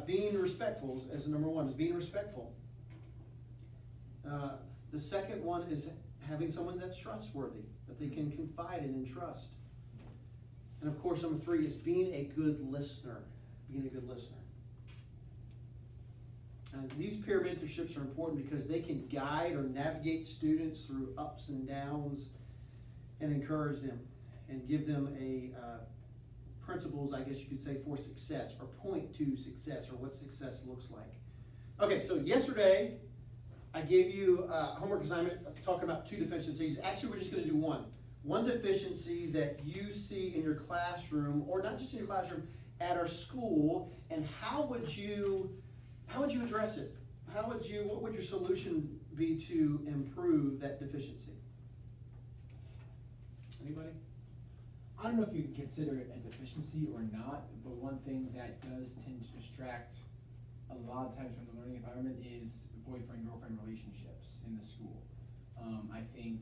Being respectful as number one, is being respectful. The second one is having someone that's trustworthy, that they can confide in and trust. And of course, number three is being a good listener. Being a good listener. And these peer mentorships are important because they can guide or navigate students through ups and downs and encourage them and give them principles, I guess you could say, for success, or point to success, or what success looks like. Okay, so yesterday I gave you a homework assignment talking about two deficiencies. Actually, we're just going to do one. One deficiency that you see in your classroom, or not just in your classroom, at our school, and how would you address it? What would your solution be to improve that deficiency? Anybody? I don't know if you can consider it a deficiency or not, but one thing that does tend to distract a lot of times from the learning environment is boyfriend-girlfriend relationships in the school. I think,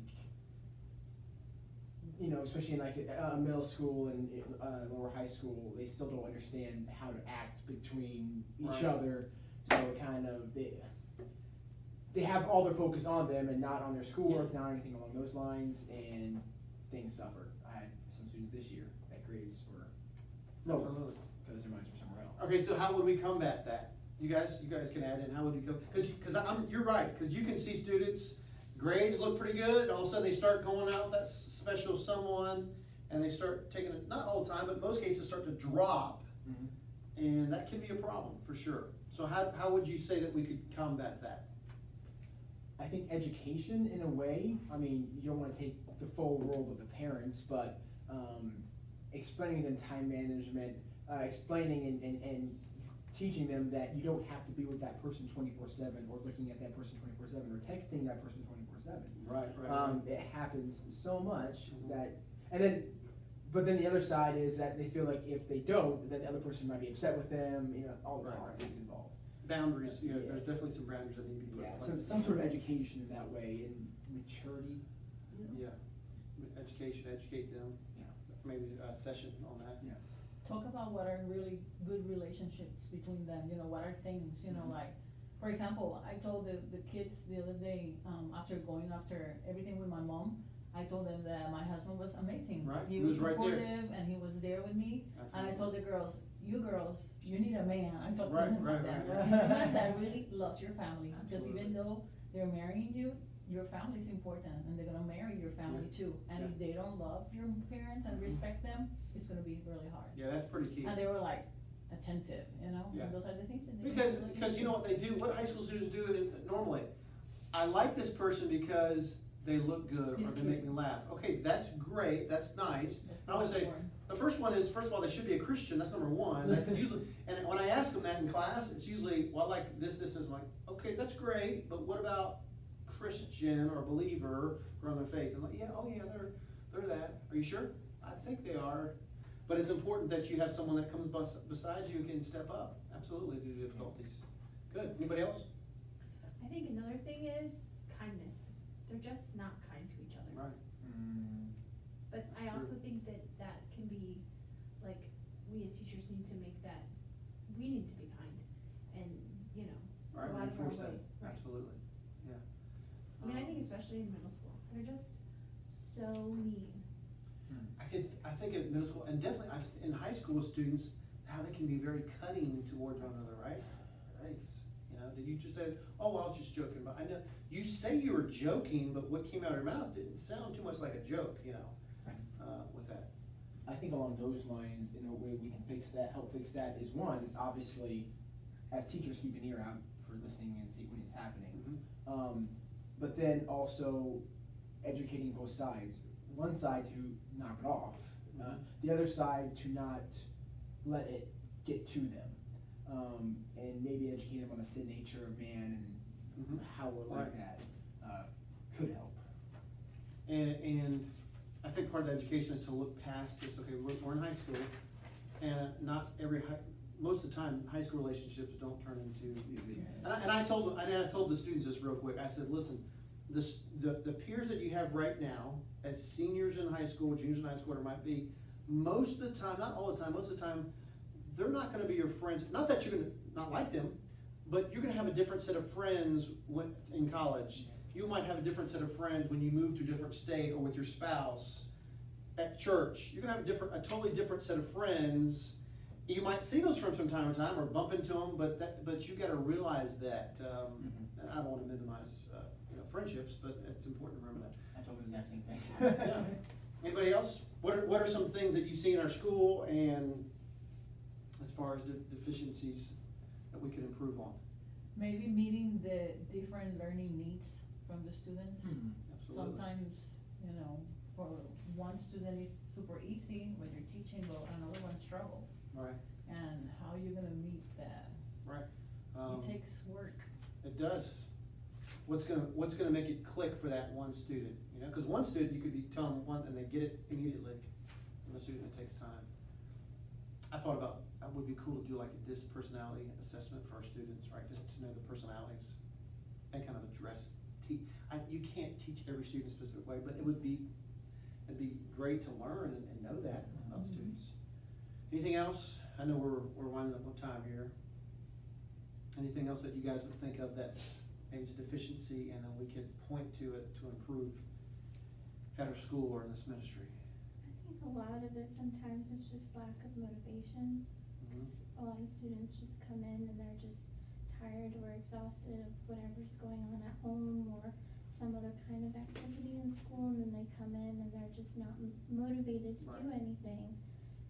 especially in like middle school and lower high school, they still don't understand how to act between each other. So kind of they have all their focus on them and not on their schoolwork, not anything along those lines, and things suffer. I had some students this year that grades were lower because their minds were somewhere else. Okay, so how would we combat that? You guys can add in. How would we come? Because you're right. Because you can see students grades look pretty good, and all of a sudden they start going out with that special someone, and they start taking it, not all the time, but most cases start to drop, and that can be a problem for sure. So how would you say that we could combat that? I think education, in a way, I mean, you don't want to take the full role of the parents, but explaining them time management, explaining and teaching them that you don't have to be with that person 24/7, or looking at that person 24/7, or texting that person 24/7. Right. It happens so much that, but then the other side is that they feel like if they don't, then the other person might be upset with them, all the politics involved. Boundaries, there's definitely some boundaries that need to be put in place. Some sort of education in that way, and maturity. Yeah, education, educate them. Yeah. Maybe a session on that. Yeah. Talk about what are really good relationships between them, what are things, like, for example, I told the kids the other day, after going after everything with my mom, I told them that my husband was amazing. Right. He was right supportive, there. and he was there with me. Absolutely. And I told the girls, you need a man. I talked Right, to them right, about that. right. You need a man that really loves your family. Because Absolutely. even though they're marrying you, your family is important, and they're gonna marry your family too. And if they don't love your parents and respect them, it's gonna be really hard. Yeah, that's pretty key. And they were like attentive, Yeah. and those are the things that they Because you know what they do, what high school students do normally. I like this person because they look good, or they make me laugh. Okay, that's great, that's nice. And I always say, the first one is, first of all, they should be a Christian, that's number one. That's usually, and when I ask them that in class, it's usually, well, I like this, I'm like, okay, that's great, but what about Christian or a believer or on their faith? And like, they're that. Are you sure? I think they are. But it's important that you have someone that comes beside you who can step up. Absolutely, due to difficulties. Good. Anybody else? I think another thing is kindness. They're just not kind to each other. Right. But I also think that can be, like, we as teachers need to make that, we need to be kind and, go Right, out of our reinforce that. way. Right. Absolutely. Yeah. I mean, I think especially in middle school, they're just so mean. I think in middle school, and definitely in high school students, how they can be very cutting towards one another, right? Yikes. Did you just say, oh, well, I was just joking about, I know, you say you were joking, but what came out of your mouth didn't sound too much like a joke, with that. I think along those lines, in a way we can help fix that is, one, obviously, as teachers, keep an ear out for listening and see when it's happening. But then also educating both sides. One side to knock it off, the other side to not let it get to them, and maybe educate them on the sin nature of man and how we're like that could help. And I think part of the education is to look past this. Okay, we're in high school, and most of the time, high school relationships don't turn into. And I told the students this real quick. I said, listen, the peers that you have right now, as seniors in high school, juniors in high school, or might be, most of the time, not all the time, most of the time, they're not gonna be your friends, not that you're gonna not like them, but you're gonna have a different set of friends in college. You might have a different set of friends when you move to a different state or with your spouse. At church, you're gonna have a totally different set of friends. You might see those friends from time to time or bump into them, but you gotta realize that, and I don't wanna minimize, friendships, but it's important to remember that. I told them the exact same thing. Yeah. Anybody else? What are some things that you see in our school and as far as deficiencies that we could improve on? Maybe meeting the different learning needs from the students. Absolutely. Sometimes, for one student it's super easy when you're teaching, but another one struggles. Right, And how you're gonna meet that? right. It takes work. It does. What's gonna make it click for that one student, cause one student, you could be telling them one and they get it immediately, and the student, it takes time. I thought about, it would be cool to do like a DISC personality assessment for our students, right, just to know the personalities and kind of address, you can't teach every student a specific way, but it'd be great to learn and know that about students. Anything else? I know we're winding up on time here. Anything else that you guys would think of that maybe it's a deficiency and then we could point to it to improve at our school or in this ministry? I think a lot of it sometimes is just lack of motivation. Because a lot of students just come in and they're just tired or exhausted of whatever's going on at home or some other kind of activity in school, and then they come in and they're just not motivated to do anything.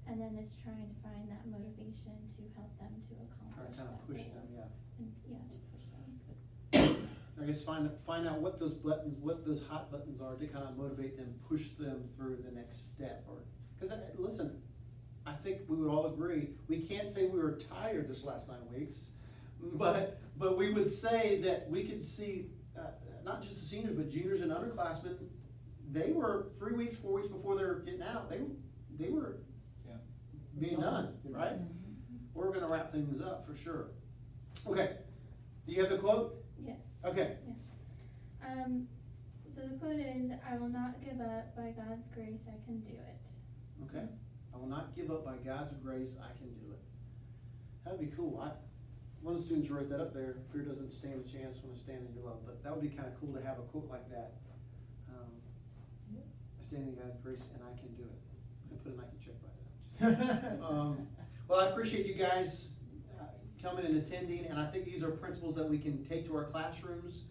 And then it's trying to find that motivation to help them to accomplish Kind that of push goal. them, yeah. And, to push them. I guess find out what those hot buttons are to kind of motivate them, push them through the next step, or, cause listen, I think we would all agree, we can't say we were tired this last 9 weeks, but we would say that we could see, not just the seniors, but juniors and underclassmen, they were 3 weeks, 4 weeks before they were getting out, they were being done, right? We're gonna wrap things up for sure. Okay, do you have the quote? Yes. Okay. So the quote is, "I will not give up. By God's grace, I can do it." Okay, I will not give up. By God's grace, I can do it. That'd be cool. One of the students wrote that up there. Fear doesn't stand a chance when I stand in your love. But that would be kind of cool to have a quote like that. I stand in God's grace and I can do it. I put a Nike check by that. Well, I appreciate you guys coming and attending, and I think these are principles that we can take to our classrooms